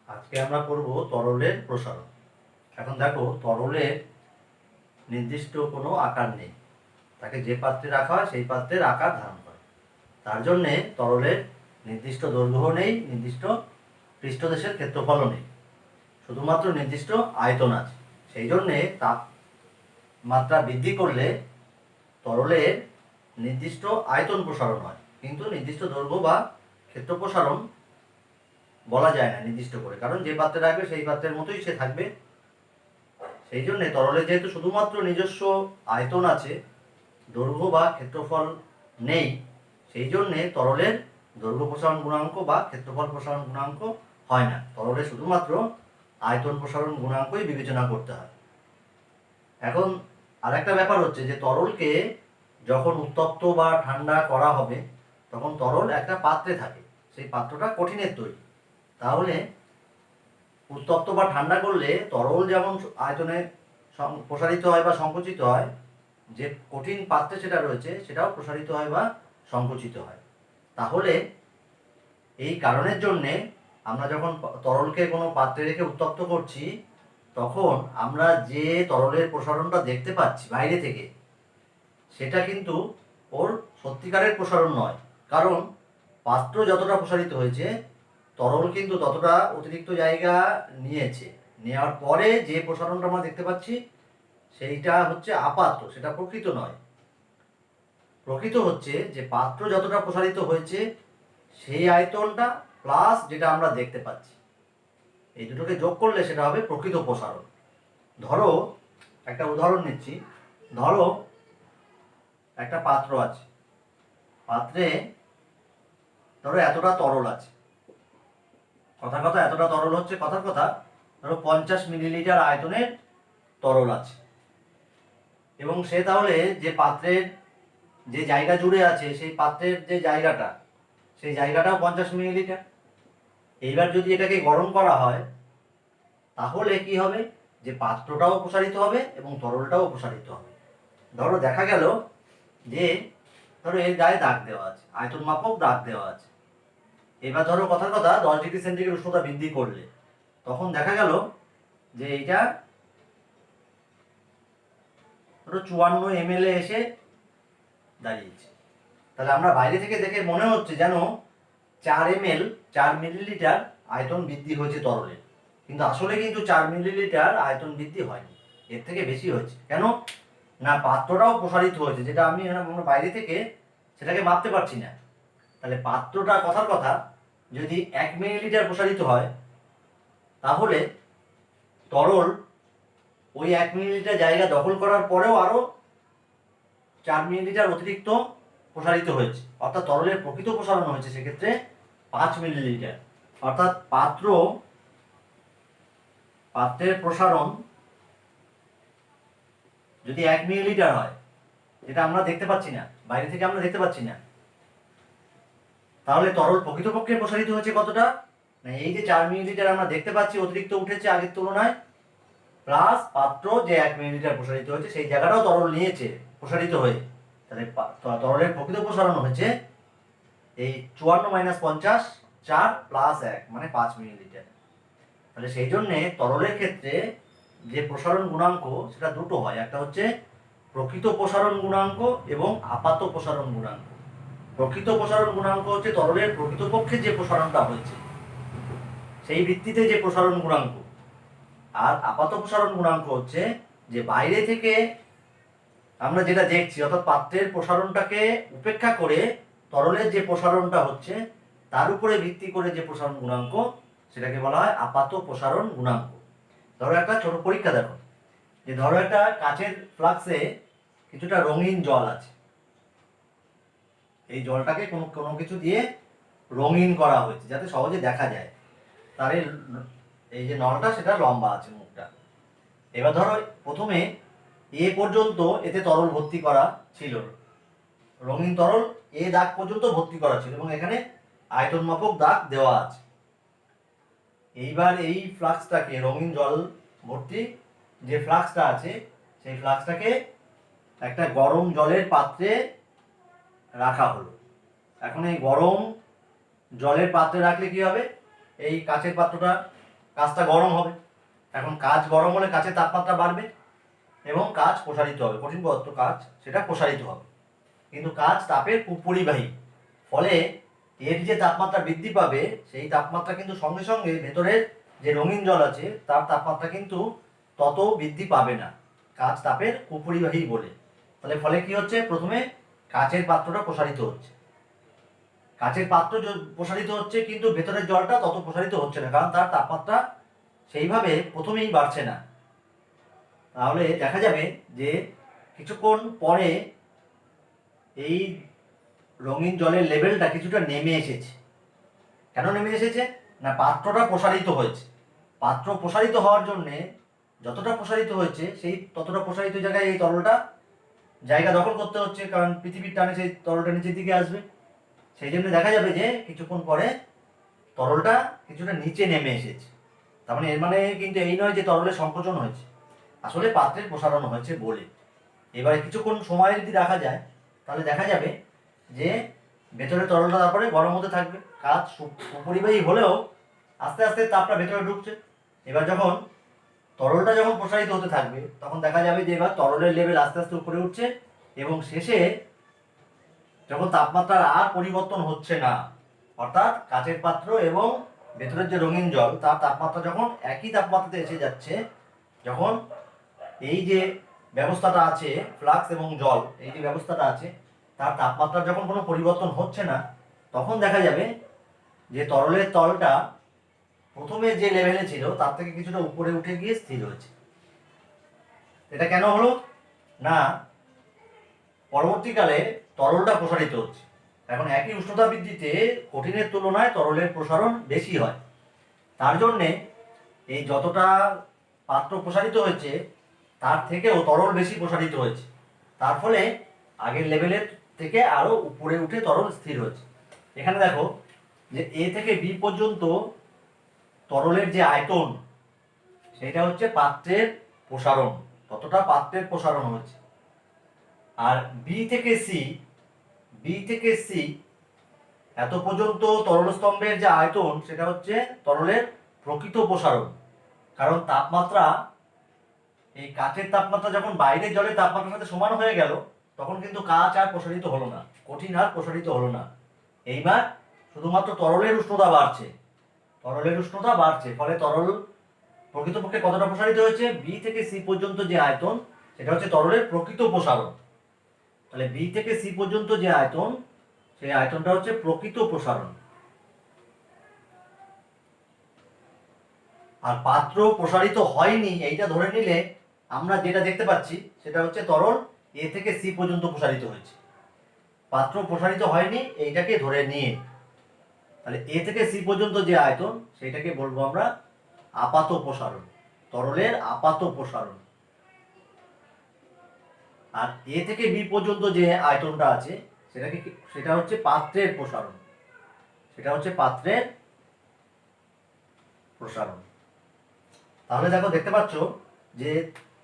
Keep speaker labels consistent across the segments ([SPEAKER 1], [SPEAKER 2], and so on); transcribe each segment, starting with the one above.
[SPEAKER 1] আজকে আমরা করব তরলের প্রসারণ। এখন দেখো, তরলের নির্দিষ্ট কোনো আকার নেই, তাকে যে পাত্রে রাখা হয় সেই পাত্রের আকার ধারণ করে। তার জন্যে তরলের নির্দিষ্ট দৈর্ঘ্য নেই, নির্দিষ্ট পৃষ্ঠদেশের ক্ষেত্রফলও নেই, শুধুমাত্র নির্দিষ্ট আয়তন আছে। সেই জন্যে তাপমাত্রা বৃদ্ধি করলে তরলের নির্দিষ্ট আয়তন প্রসারণ হয়, কিন্তু নির্দিষ্ট দৈর্ঘ্য বা ক্ষেত্র প্রসারণ বলা যায় না নির্দিষ্ট করে, কারণ যে পাত্রে রাখবে সেই পাত্রের মতোই সে থাকবে। সেই জন্যে তরলে যেহেতু শুধুমাত্র নিজস্ব আয়তন আছে, দৈর্ঘ্য বা ক্ষেত্রফল নেই, সেই জন্যে তরলের দৈর্ঘ্য প্রসারণ গুণাঙ্ক বা ক্ষেত্রফল প্রসারণ গুণাঙ্ক হয় না। তরলে শুধুমাত্র আয়তন প্রসারণ গুণাঙ্কই বিবেচনা করতে হয়। এখন আরেকটা ব্যাপার হচ্ছে যে তরলকে যখন উত্তপ্ত বা ঠান্ডা করা হবে তখন তরল একটা পাত্রে থাকে, সেই পাত্রটা কঠিনের তৈরি। তাহলে উত্তপ্ত বা ঠান্ডা করলে তরল যেমন আয়তনে প্রসারিত হয় বা সংকুচিত হয়, যে কঠিন পাত্রে সেটা রয়েছে সেটাও প্রসারিত হয় বা সংকুচিত হয়। তাহলে এই কারণের জন্যে আমরা যখন তরলকে কোনো পাত্রে রেখে উত্তপ্ত করছি, তখন আমরা যে তরলের প্রসারণটা দেখতে পাচ্ছি বাইরে থেকে, সেটা কিন্তু ওর সত্যিকারের প্রসারণ নয়। কারণ পাত্র যতটা প্রসারিত হয়েছে, তরল কিন্তু ততটা অতিরিক্ত জায়গা নিয়েছে। নেওয়ার পরে যে প্রসারণটা আমরা দেখতে পাচ্ছি সেইটা হচ্ছে আপাত, সেটা প্রকৃত নয়। প্রকৃত হচ্ছে যে পাত্র যতটা প্রসারিত হয়েছে সেই আয়তনটা প্লাস যেটা আমরা দেখতে পাচ্ছি, এই দুটোকে যোগ করলে সেটা হবে প্রকৃত প্রসারণ। ধরো, একটা উদাহরণ নিচ্ছি। ধরো একটা পাত্র আছে, পাত্রে ধরো এতটা তরল আছে, কথার কথা এতটা তরল হচ্ছে, কথার কথা ধরো 50 মিলিলিটার আয়তনের তরল আছে, এবং সে তাহলে যে পাত্রের যে জায়গা জুড়ে আছে সেই পাত্রের যে জায়গাটা, সেই জায়গাটাও 50 মিলিলিটার। এইবার যদি এটাকে গরম করা হয় তাহলে কি হবে, যে পাত্রটাও প্রসারিত হবে এবং তরলটাও প্রসারিত হবে। ধরো দেখা গেল যে ধরো এর গায়ে দাগ দেওয়া আছে, আয়তন মাপক দাগ দেওয়া আছে। এবার ধরো কথার কথা 10 ডিগ্রি সেন্টিগ্রেড উষ্ণতা বৃদ্ধি করলে তখন দেখা গেল যে এইটা ধরো 54 ml এসে দাঁড়িয়েছে। তাহলে আমরা বাইরে থেকে দেখে মনে হচ্ছে যেন 4 ml 4 মিলিলিটার আয়তন বৃদ্ধি হয়েছে তরলের, কিন্তু আসলে কিন্তু 4 মিলিলিটার আয়তন বৃদ্ধি হয়নি, এর থেকে বেশি হয়েছে। কেন না, পাত্রটাও প্রসারিত হয়েছে, যেটা আমরা বাইরে থেকে সেটাকে মাপতে পারছি না। তাহলে পাত্রটা, কথার কথা, যদি 1 মিলিলিটার প্রসারিত হয় তাহলে তরল ওই 1 মিলিলিটার জায়গা দখল করার পরেও আরো 4 মিলিলিটার অতিরিক্ত প্রসারিত হয়েছে, অর্থাৎ তরলের প্রকৃত প্রসারণ হয়েছে সেক্ষেত্রে 5 মিলিলিটার। অর্থাৎ পাত্রের প্রসারণ যদি 1 মিলিলিটার হয়, যেটা আমরা দেখতে পাচ্ছি না, বাইরে থেকে আমরা দেখতে পাচ্ছি না, তাহলে তরল প্রকৃতপক্ষে প্রসারিত হয়েছে কতটা না, এই যে 4 মিলিলিটার আমরা দেখতে পাচ্ছি অতিরিক্ত উঠেছে আগের তুলনায়, প্লাস পাত্র যে 1 মিলিলিটার প্রসারিত হয়েছে সেই জায়গাটাও তরল নিয়েছে প্রসারিত হয়ে, তাহলে তরলের প্রকৃত প্রসারণ হয়েছে এই 54 - 50 4 + 1 মানে 5 মিলিলিটার। তাহলে সেই জন্যে তরলের ক্ষেত্রে যে প্রসারণ গুণাঙ্ক সেটা দুটো হয়, একটা হচ্ছে প্রকৃত প্রসারণ গুণাঙ্ক এবং আপাত প্রসারণ গুণাঙ্ক। প্রকৃত প্রসারণ গুণাঙ্ক হচ্ছে তরলের প্রকৃতপক্ষে যে প্রসারণটা হয়েছে সেই ভিত্তিতে যে প্রসারণ গুণাঙ্ক, আর আপাত প্রসারণ গুণাঙ্ক হচ্ছে যে বাইরে থেকে আমরা যেটা দেখছি, অর্থাৎ পাত্রের প্রসারণটাকে উপেক্ষা করে তরলের যে প্রসারণটা হচ্ছে তার উপরে ভিত্তি করে যে প্রসারণ গুণাঙ্ক, সেটাকে বলা হয় আপাত প্রসারণ গুণাঙ্ক। ধরো একটা ছোট পরীক্ষা দেখো, যে ধরো একটা কাচের ফ্লাক্সে কিছুটা রঙিন জল আছে, এই জলটাকে কোনো কিছু দিয়ে রঙিন করা হয়েছে যাতে সহজে দেখা যায়। তার এই যে নলটা সেটা লম্বা আছে মুখটা। এবার ধরো প্রথমে এ পর্যন্ত এতে তরল ভর্তি করা ছিল, রঙিন তরল এ দাগ পর্যন্ত ভর্তি করা ছিল এবং এখানে আয়তন মাপক দাগ দেওয়া আছে। এইবার এই ফ্লাক্সটাকে, রঙিন জল ভর্তি যে ফ্লাক্সটা আছে সেই ফ্লাক্সটাকে একটা গরম জলের পাত্রে রাখা হলো। এখন এই গরম জলের পাত্রে রাখলে কি হবে, এই কাচের পাত্রটা কাঁচটা গরম হবে। এখন কাঁচ গরম হলে কাঁচের তাপমাত্রা বাড়বে এবং কাঁচ প্রসারিত হবে, কঠিন পদার্থ কাঁচ সেটা প্রসারিত হবে। কিন্তু কাঁচ তাপের কুপরিবাহী, ফলে এর যে তাপমাত্রা বৃদ্ধি পাবে সেই তাপমাত্রা কিন্তু সঙ্গে সঙ্গে ভেতরের যে রঙিন জল আছে তার তাপমাত্রা কিন্তু তত বৃদ্ধি পাবে না, কাঁচ তাপের কুপরিবাহী বলে। তাহলে ফলে কি হচ্ছে, প্রথমে কাঁচের পাত্রটা প্রসারিত হচ্ছে, কাঁচের পাত্র প্রসারিত হচ্ছে কিন্তু ভেতরের জলটা তত প্রসারিত হচ্ছে না, কারণ তার তাপমাত্রা সেইভাবে প্রথমেই বাড়ছে না। তাহলে দেখা যাবে যে কিছুক্ষণ পরে এই রঙিন জলের লেভেলটা কিছুটা নেমে এসেছে। কেন নেমে এসেছে না, পাত্রটা প্রসারিত হয়েছে। পাত্র প্রসারিত হওয়ার জন্যে যতটা প্রসারিত হয়েছে সেই ততটা প্রসারিত জায়গায় এই তরলটা জায়গা দখল করতে হচ্ছে, কারণ পৃথিবীর টানে সেই তরলটা নিচের দিকে আসবে। সেই জন্য দেখা যাবে যে কিছুক্ষণ পরে তরলটা কিছুটা নিচে নেমে এসেছে। তার মানে এর মানে কিন্তু এই নয় যে তরলের সংকোচন হয়েছে, আসলে পাত্রের প্রসারণ হয়েছে বলে। এবারে কিছুক্ষণ সময় যদি রাখা যায় তাহলে দেখা যাবে যে ভেতরে তরলটা তারপরে গরম হতে থাকবে, কাঁচ সুপরিবাহী হলেও আস্তে আস্তে তাপটা ভেতরে ঢুকছে। এবার যখন তরলটা যখন প্রসারিত হতে থাকবে তখন দেখা যাবে যে এবার তরলের লেভেল আস্তে আস্তে উপরে উঠছে এবং শেষে যখন তাপমাত্রার আর পরিবর্তন হচ্ছে না, অর্থাৎ কাঁচের পাত্র এবং ভেতরের যে রঙিন জল তার তাপমাত্রা যখন একই তাপমাত্রাতে এসে যাচ্ছে, যখন এই যে ব্যবস্থাটা আছে ফ্লাক্স এবং জল, এই যে ব্যবস্থাটা আছে তার তাপমাত্রার যখন কোনো পরিবর্তন হচ্ছে না, তখন দেখা যাবে যে তরলের তলটা প্রথমে যে লেভেলে ছিল তার থেকে কিছুটা উপরে উঠে গিয়ে স্থির হয়েছে। এটা কেন হলো না, পরবর্তীকালে তরলটা প্রসারিত হচ্ছে। এখন একই উষ্ণতা বৃদ্ধিতে কঠিনের তুলনায় তরলের প্রসারণ বেশি হয়। তার জন্যে এই যতটা পাত্র প্রসারিত হয়েছে তার থেকেও তরল বেশি প্রসারিত হয়েছে, তার ফলে আগের লেভেলের থেকে আরো উপরে উঠে তরল স্থির হয়েছে। এখানে দেখো যে এ থেকে বি পর্যন্ত তরলের যে আয়তন সেটা হচ্ছে পাত্রের প্রসারণ, ততটা পাত্রের প্রসারণ হচ্ছে। আর বি থেকে সি এত পর্যন্ত তরল স্তম্ভের যে আয়তন সেটা হচ্ছে তরলের প্রকৃত প্রসারণ। কারণ তাপমাত্রা, এই কাঁচের তাপমাত্রা যখন বাইরের জলের তাপমাত্রার সাথে সমান হয়ে গেল তখন কিন্তু কাঁচ আর প্রসারিত হলো না, কঠিন আর প্রসারিত হলো না। এইবার শুধুমাত্র তরলের উষ্ণতা বাড়ছে, ফলে তরল প্রকৃতপক্ষে কতটা প্রসারিত হয়েছে, বি থেকে সি পর্যন্ত যে আয়তন সেটা হচ্ছে তরলের প্রকৃত প্রসারণ। তাহলে বি থেকে সি পর্যন্ত যে আয়তন সেই আয়তনটা হচ্ছে প্রকৃত প্রসারণ। আর পাত্র প্রসারিত হয়নি এইটা ধরে নিলে আমরা যেটা দেখতে পাচ্ছি সেটা হচ্ছে তরল এ থেকে সি পর্যন্ত প্রসারিত হয়েছে, পাত্র প্রসারিত হয়নি এইটাকে ধরে নিয়ে। তাহলে এ থেকে সি পর্যন্ত যে আয়তন সেইটাকে বলবো আমরা আপাত প্রসারণ, তরলের আপাত প্রসারণ। আর এ থেকে বি পর্যন্ত যে আয়তনটা আছে সেটা হচ্ছে পাত্রের প্রসারণ, তাহলে দেখো দেখতে পাচ্ছ যে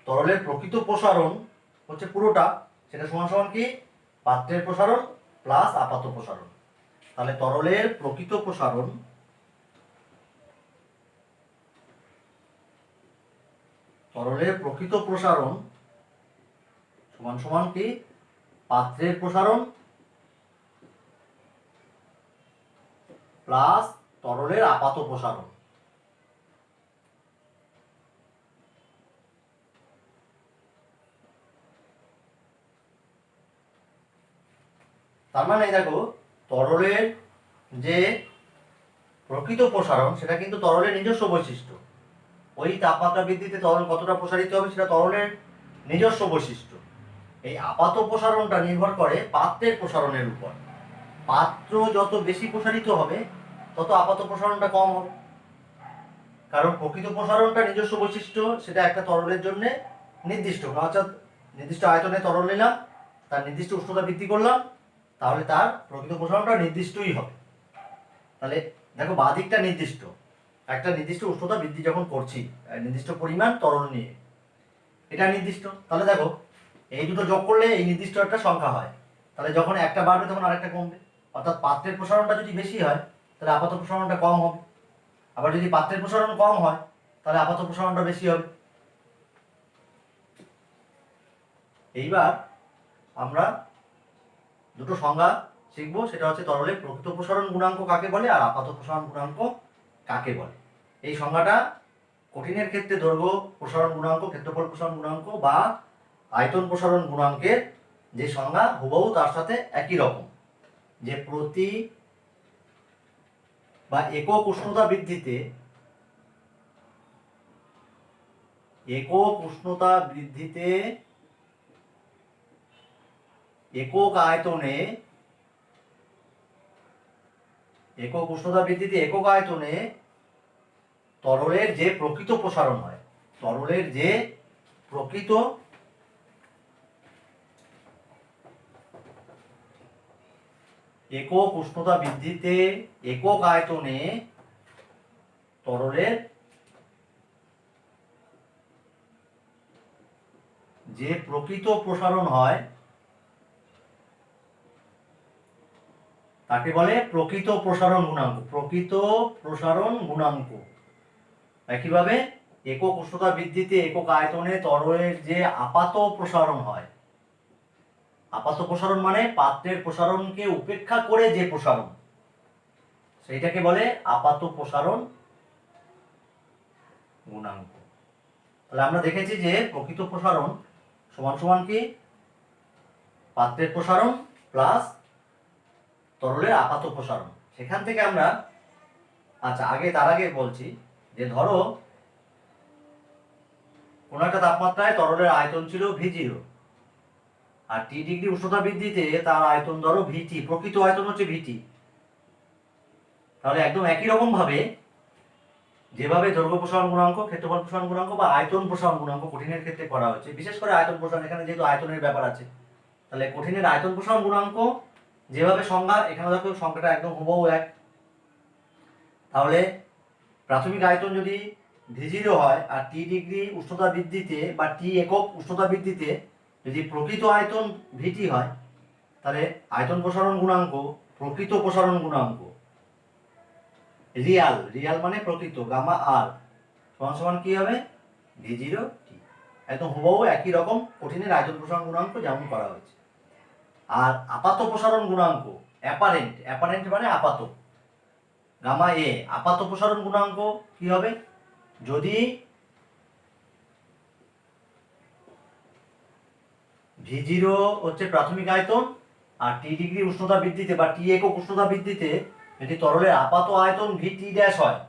[SPEAKER 1] তরলের প্রকৃত প্রসারণ হচ্ছে পুরোটা, সেটা সমান সমান কি পাত্রের প্রসারণ প্লাস আপাত প্রসারণ। তাহলে তরলের প্রকৃত প্রসারণ সমান সমান কি পাত্রের প্রসারণ প্লাস তরলের আপাত প্রসারণ। তার মানে দেখো তরলের যে প্রকৃত প্রসারণ সেটা কিন্তু তরলের নিজস্ব বৈশিষ্ট্য, ওই তাপমাত্রা বৃদ্ধিতে তরল কতটা প্রসারিত হবে সেটা তরলের নিজস্ব বৈশিষ্ট্য। এই আপাত প্রসারণটা নির্ভর করে পাত্রের প্রসারণের উপর, পাত্র যত বেশি প্রসারিত হবে তত আপাত প্রসারণটা কম হবে, কারণ প্রকৃত প্রসারণটা নিজস্ব বৈশিষ্ট্য, সেটা একটা তরলের জন্য নির্দিষ্ট, অর্থাৎ নির্দিষ্ট আয়তনে তরল নিলাম, তার নির্দিষ্ট উষ্ণতা বৃদ্ধি করলাম, তাহলে তার প্রকৃত প্রসারণটা নির্দিষ্টই হবে। তাহলে দেখো বাদিকটা নির্দিষ্ট, একটা নির্দিষ্ট উষ্ণতা বৃদ্ধি যখন করছি নির্দিষ্ট পরিমাণ তরল নিয়ে, এটা নির্দিষ্ট। তাহলে দেখো এই দুটো যোগ করলে এই নির্দিষ্ট একটা সংখ্যা হয়, তাহলে যখন একটা বাড়বে তখন আরেকটা কমবে, অর্থাৎ পাত্রের প্রসারণটা যদি বেশি হয় তাহলে আপাত প্রসারণটা কম হবে। আবার যদি পাত্রের প্রসারণ কম হয় তাহলে আপাত প্রসারণটা বেশি হবে। এইবার আমরা দুটো সংজ্ঞা শিখবো, সেটা হচ্ছে তরলের প্রকৃত প্রসারণ গুণাঙ্ক কাকে বলে আর আপাত প্রসারণ গুণাঙ্ক কাকে বলে। এই সংজ্ঞাটা কঠিনের ক্ষেত্রে দৈর্ঘ্য প্রসারণ গুণাঙ্ক, ক্ষেত্রফল প্রসারণ গুণাঙ্ক বা আয়তন প্রসারণ গুণাঙ্কের যে সংজ্ঞা হুবহু তার সাথে একই রকম, যে প্রতি বা একক উষ্ণতা বৃদ্ধিতে একক উষ্ণতা বৃদ্ধিতে একক আয়তনে একক উষ্ণতা বৃদ্ধিতে একক আয়তনে তরলের যে প্রকৃত প্রসারণ হয়, তরলের যে প্রকৃত একক উষ্ণতা বৃদ্ধিতে একক আয়তনে তরলের যে প্রকৃত প্রসারণ হয় তাকে বলে প্রকৃত প্রসারণ গুণাঙ্ক। প্রকৃত প্রসারণ গুণাঙ্ক। একইভাবে একক উষ্ণতা বৃদ্ধিতে একক আয়তনে তরলের যে আপাত প্রসারণ হয়, আপাত প্রসারণ মানে পাত্রের প্রসারণকে উপেক্ষা করে যে প্রসারণ, সেইটাকে বলে আপাত প্রসারণ গুণাঙ্ক। তাহলে আমরা দেখেছি যে প্রকৃত প্রসারণ সমান সমান কি পাত্রের প্রসারণ প্লাস তরলের আপাত প্রসারণ। সেখান থেকে আমরা তার আগে বলছি যে ধরো কোন একটা তাপমাত্রায় তরলের আয়তন ছিল V0 আর T ডিগ্রি উষ্ণতা বৃদ্ধিতে তার আয়তন ধরো VT, প্রকৃত আয়তন হচ্ছে VT। তাহলে একদম একই রকম ভাবে যেভাবে দৈর্ঘ্য প্রসারণ গুণাঙ্ক, ক্ষেত্রফল প্রসারণ গুণাঙ্ক বা আয়তন প্রসারণ গুণাঙ্ক কঠিনের ক্ষেত্রে করা হচ্ছে, বিশেষ করে আয়তন প্রসারণ, এখানে যেহেতু আয়তনের ব্যাপার আছে, তাহলে কঠিনের আয়তন প্রসারণ গুণাঙ্ক যেভাবে সংজ্ঞা, এখানে দেখো সংখ্যাটা একদম হুবহু এক। তাহলে প্রাথমিক আয়তন যদি V0 হয় আর T ডিগ্রি উষ্ণতা বৃদ্ধিতে বা T একক উষ্ণতা বৃদ্ধিতে যদি প্রকৃত আয়তন VT হয়, তাহলে আয়তন প্রসারণ গুণাঙ্ক, প্রকৃত প্রসারণ গুণাঙ্ক রিয়াল মানে প্রকৃত, গামা আর সমান সমান কি হবে V0 T। একদম হুবহু একই রকম কঠিনের আয়তন প্রসারণ গুণাঙ্ক যেমন করা হয়েছে। আর আপাত প্রসারণ গুণাঙ্ক অ্যাপারেন্ট মানে আপাত, গামা এ। আপাত প্রসারণ গুণাঙ্ক কি হবে, যদি V0 হচ্ছে প্রাথমিক আয়তন আর T ডিগ্রি উষ্ণতা বৃদ্ধিতে বা T একক উষ্ণতা বৃদ্ধিতে যদি তরলের আপাত আয়তন VT ড্যাশ হয়,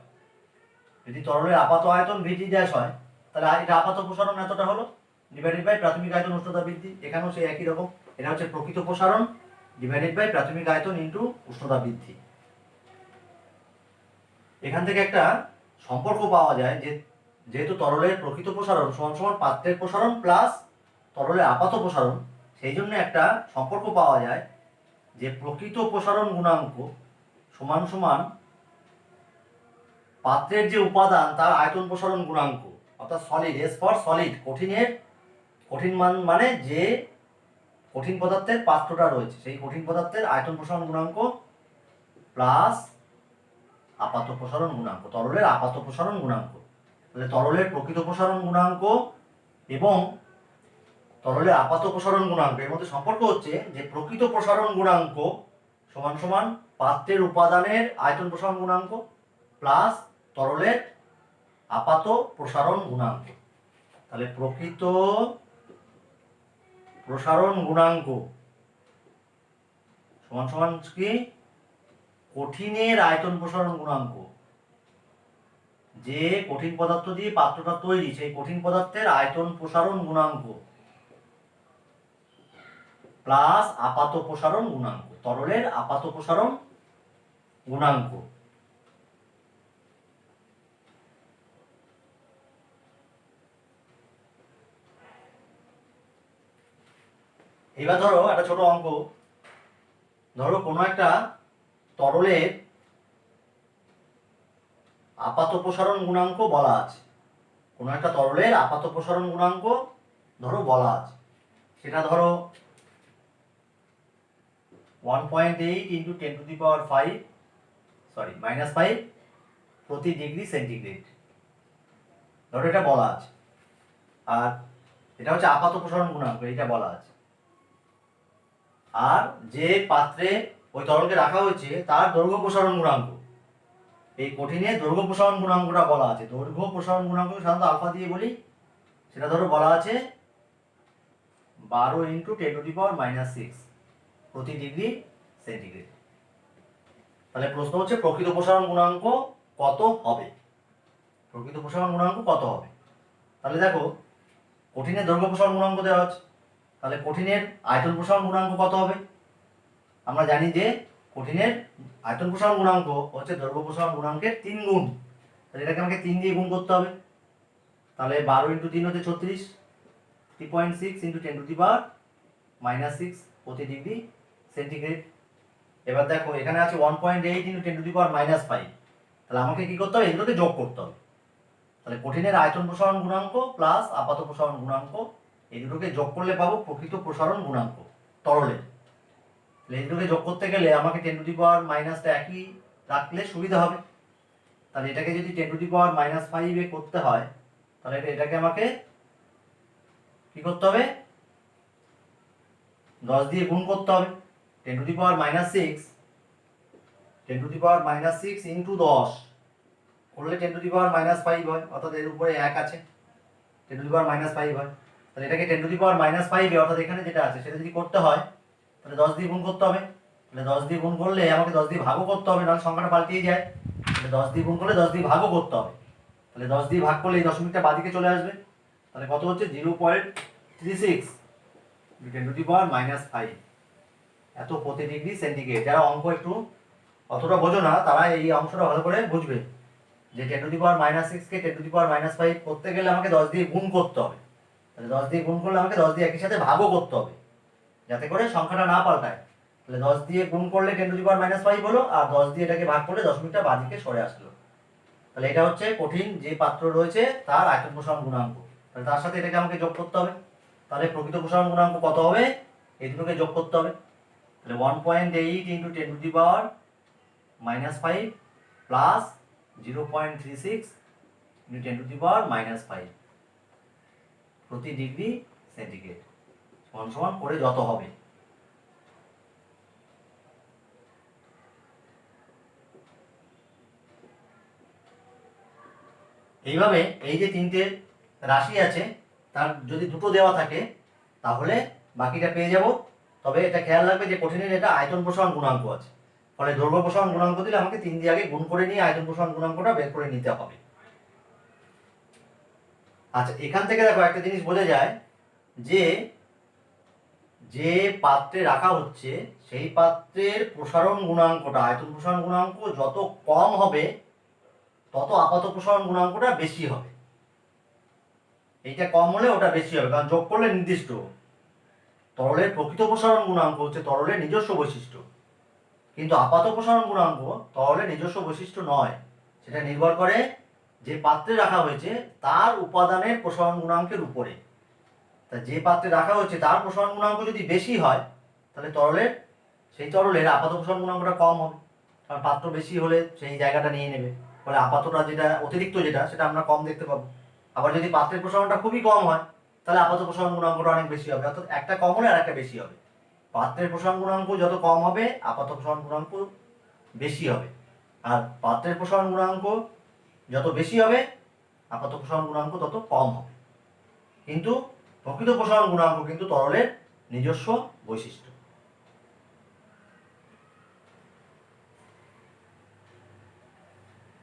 [SPEAKER 1] যদি তরলের আপাত আয়তন VT ড্যাশ হয়, তাহলে এটা আপাত প্রসারণ এতটা হলো ডিভাইডেড বাই প্রাথমিক আয়তন উষ্ণতা বৃদ্ধি। এখানেও সেই একই রকম, এটা হচ্ছে প্রকৃত প্রসারণ ডিভাইডেড বাই প্রাথমিক আয়তন ইনটু উষ্ণতা বৃদ্ধি। এখান থেকে একটা সম্পর্ক পাওয়া যায় যে যেহেতু তরলের প্রকৃত প্রসারণ সমান সমান পাত্রের প্রসারণ প্লাস তরলের আপাত প্রসারণ, সেই জন্য একটা সম্পর্ক পাওয়া যায় যে প্রকৃত প্রসারণ গুণাঙ্ক সমান সমান পাত্রের যে উপাদান তার আয়তন প্রসারণ গুণাঙ্ক, অর্থাৎ সলিড, এস ফর সলিড, কঠিন মান মানে যে কঠিন পদার্থের পাত্রটা রয়েছে সেই কঠিন পদার্থের আয়তন প্রসারণ গুণাঙ্ক প্লাস আপাত প্রসারণ গুণাঙ্ক, তরলের আপাত প্রসারণ গুণাঙ্ক। তাহলে তরলের প্রকৃত প্রসারণ গুণাঙ্ক এবং তরলের আপাত প্রসারণ গুণাঙ্ক এর মধ্যে সম্পর্ক হচ্ছে যে প্রকৃত প্রসারণ গুণাঙ্ক সমান সমান পাত্রের উপাদানের আয়তন প্রসারণ গুণাঙ্ক প্লাস তরলের আপাত প্রসারণ গুণাঙ্ক। তাহলে প্রকৃত প্রসারণ গুণাঙ্ক সমান সমান কি কঠিনের আয়তন প্রসারণ গুণাঙ্ক, যে কঠিন পদার্থ দিয়ে পাত্রটা তৈরি সেই কঠিন পদার্থের আয়তন প্রসারণ গুণাঙ্ক প্লাস আপাত প্রসারণ গুণাঙ্ক, তরলের আপাত প্রসারণ গুণাঙ্ক। এবার ধরো একটা ছোট অঙ্ক, ধরো কোনো একটা তরলের আপাত প্রসারণ গুণাঙ্ক বলা আছে, কোনো একটা তরলের আপাত প্রসারণ গুণাঙ্ক ধরো বলা আছে, সেটা ধরো 1.8 × 10⁵ -5 প্রতি ডিগ্রি সেন্টিগ্রেড। ধরো এটা বলা আছে, আর এটা হচ্ছে আপাত প্রসারণ গুণাঙ্ক, এটা বলা আছে। আর যে পাত্রে ওই তরলকে রাখা হয়েছে তার দৈর্ঘ্য প্রসারণ গুণাঙ্ক, এই কঠিনে দৈর্ঘ্য প্রসারণ গুণাঙ্কটা বলা আছে। দৈর্ঘ্য প্রসারণ গুণাঙ্ক সাধারণত আলফা দিয়ে বলি, সেটা ধরো বলা আছে 12 × 10⁻⁻6 প্রতি ডিগ্রি সেন্টিগ্রেড। তাহলে প্রশ্ন হচ্ছে প্রকৃত প্রসারণ গুণাঙ্ক কত হবে, প্রকৃত প্রসারণ গুণাঙ্ক কত হবে। তাহলে দেখো কঠিনের দৈর্ঘ্য প্রসারণ গুণাঙ্ক দেওয়া আছে, তাহলে কঠিনের আয়তন প্রসারণ গুণাঙ্ক কত হবে। আমরা জানি যে কঠিনের আয়তন প্রসারণ গুণাঙ্ক হচ্ছে দৈর্ঘ্য প্রসারণ গুণাঙ্কের 3 গুণ। তাহলে এটাকে আমাকে 3 দিয়ে গুণ করতে হবে। তাহলে 12 × 3 হচ্ছে 36, 3.6 × 10⁻⁻6 প্রতি ডিগ্রি সেন্টিগ্রেড। এবার দেখো এখানে আছে 1.8 × 10⁻⁻5। তাহলে আমাকে কি করতে হবে, এগুলোকে যোগ করতে হবে। তাহলে কঠিনের আয়তন প্রসারণ গুণাঙ্ক প্লাস আপাত প্রসারণ গুণাঙ্ক, এই দুটোকে যোগ করলে পাবো প্রকৃত প্রসারণ গুণাঙ্ক তরলের। তাহলে এই দুটোকে যোগ করতে গেলে আমাকে 10⁻⁻ একই রাখলে সুবিধা হবে। তাহলে এটাকে যদি 10⁻⁻5 করতে হয়, তাহলে এটাকে আমাকে কি করতে হবে, 10 দিয়ে গুণ করতে হবে। 10⁻⁻6 10⁻⁻6 ইন্টু 10 করলে 10⁻⁻5 হয়, অর্থাৎ এর উপরে 1 আছে, 10⁻⁻5 হয়। তাহলে এটাকে 10⁻⁻5 অর্থাৎ এখানে যেটা আছে সেটা যদি করতে হয় তাহলে 10 দিয়ে গুণ করতে হবে। তাহলে 10 দিয়ে গুণ করলে আমাকে 10 দিয়ে ভাগও করতে হবে, নাহলে সংখ্যাটা পাল্টিয়ে যায়। তাহলে 10 দিয়ে গুণ করলে 10 দিয়ে ভাগও করতে হবে। তাহলে 10 দিয়ে ভাগ করলে এই দশমিকটা বাঁদিকে চলে আসবে। তাহলে কত হচ্ছে 0.36 10⁻⁻5 এত প্রতি ডিগ্রি সেন্টিগ্রেড। যারা অঙ্ক একটু অতটা বোঝো না তারা এই অংশটা ভালো করে বুঝবে যে 10⁻⁻6 কে 10⁻⁻5 করতে গেলে আমাকে 10 দিয়ে গুণ করতে হবে। তাহলে 10 দিয়ে গুণ করলে আমাকে 10 দিয়ে একই সাথে ভাগও করতে হবে, যাতে করে সংখ্যাটা না পাল্টায়। তাহলে 10 দিয়ে গুণ করলে 10⁻⁻5 হলো, আর 10 দিয়ে এটাকে ভাগ করলে দশমিকটা বাঁদিকে সরে আসলো। তাহলে এটা হচ্ছে কঠিন যে পাত্র রয়েছে তার আয়তন প্রসারণ গুণাঙ্ক। তাহলে তার সাথে এটাকে আমাকে যোগ করতে হবে। তাহলে প্রকৃত প্রসারণ গুণাঙ্ক কত হবে, এই দুটোকে যোগ করতে হবে। তাহলে 1.8 × 10⁻⁻5 প্লাস 0.36 × 10⁻⁻5 প্রতি ডিগ্রি সেন্টিগ্রেড সমান সমান করে যত হবে। এইভাবে এই যে তিনটে রাশি আছে তার যদি দুটো দেওয়া থাকে তাহলে বাকিটা পেয়ে যাব। তবে এটা খেয়াল রাখবে যে কঠিনের এটা আয়তন প্রসারণ গুণাঙ্ক আছে, ফলে দৈর্ঘ্য প্রসারণ গুণাঙ্ক দিলে আমাকে 3 দিয়ে আগে গুণ করে নিয়ে আয়তন প্রসারণ গুণাঙ্কটা বের করে নিতে হবে। আচ্ছা, এখান থেকে দেখো একটা জিনিস বোঝা যায় যে যে পাত্রে রাখা হচ্ছে সেই পাত্রের প্রসারণ গুণাঙ্কটা, আয়তন প্রসারণ গুণাঙ্ক যত কম হবে তত আপাত প্রসারণ গুণাঙ্কটা বেশি হবে। এইটা কম হলে ওটা বেশি হবে, কারণ যোগ করলে নির্দিষ্ট। তরলের প্রকৃত প্রসারণ গুণাঙ্ক হচ্ছে তরলের নিজস্ব বৈশিষ্ট্য, কিন্তু আপাত প্রসারণ গুণাঙ্ক তরলের নিজস্ব বৈশিষ্ট্য নয়। সেটা নির্ভর করে যে পাত্রে রাখা হয়েছে তার উপাদানের প্রসারণ গুণাঙ্কের উপরে। তা যে পাত্রে রাখা হয়েছে তার প্রসারণ গুণাঙ্ক যদি বেশি হয় তাহলে সেই তরলের আপাত প্রসারণ গুণাঙ্কটা কম হবে, কারণ পাত্র বেশি হলে সেই জায়গাটা নিয়ে নেবে, ফলে আপাতটা যেটা অতিরিক্ত সেটা আমরা কম দেখতে পাবো। আবার যদি পাত্রের প্রসারণটা খুবই কম হয় তাহলে আপাত প্রসারণ গুণাঙ্কটা অনেক বেশি হবে, অর্থাৎ একটা কম হলে আর একটা বেশি হবে। পাত্রের প্রসারণ গুণাঙ্ক যত কম হবে আপাত প্রসারণ গুণাঙ্ক বেশি হবে, আর পাত্রের প্রসারণ গুণাঙ্ক যত বেশি হবে আপাত প্রসারণ গুণাঙ্ক তত কম হবে। কিন্তু প্রকৃত প্রসারণ গুণাঙ্ক কিন্তু তরলের নিজস্ব বৈশিষ্ট্য।